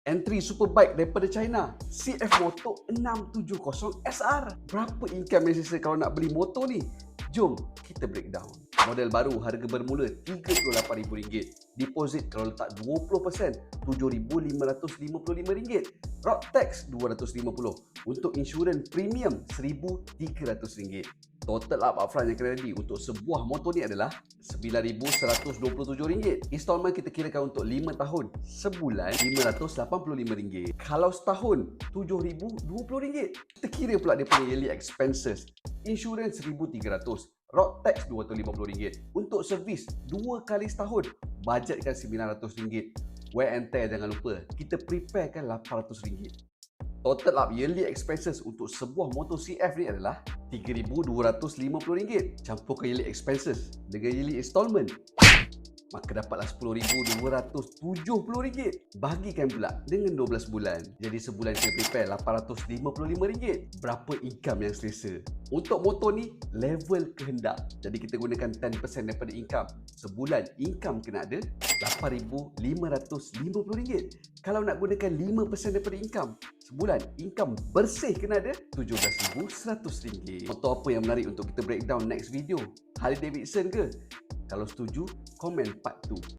Entry Superbike daripada China, CF Moto 670 SR. Berapa income yang sisa kalau nak beli motor ni? Jom kita breakdown. Model baru harga bermula RM38,000. Deposit kalau letak 20% RM7,555. Road tax RM250. Untuk insurans premium RM1,300. Total upfront yang kena ready untuk sebuah motor ni adalah RM9,127. Installment kita kirakan untuk 5 tahun, sebulan RM585. Kalau setahun RM7,020. Kita kira pula dia punya yearly expenses. Insurans RM1,300. Road tax RM250. Untuk servis 2 kali setahun, bajetkan RM900. Wear and tear jangan lupa, kita preparekan RM800. Total up yearly expenses untuk sebuah motor CF ni adalah RM3,250. Campurkan yearly expenses dengan yearly installment, maka dapatlah RM10,270. Bagikan pula dengan 12 bulan. Jadi sebulan kita prepare RM855. Berapa income yang selesa? Untuk motor ni level kehendak. Jadi kita gunakan 10% daripada income. Sebulan income kena ada RM8,550. Kalau nak gunakan 5% daripada income, sebulan income bersih kena ada RM17,100. Motor apa yang menarik untuk kita breakdown next video? Harley Davidson ke? Kalau setuju, komen part 2.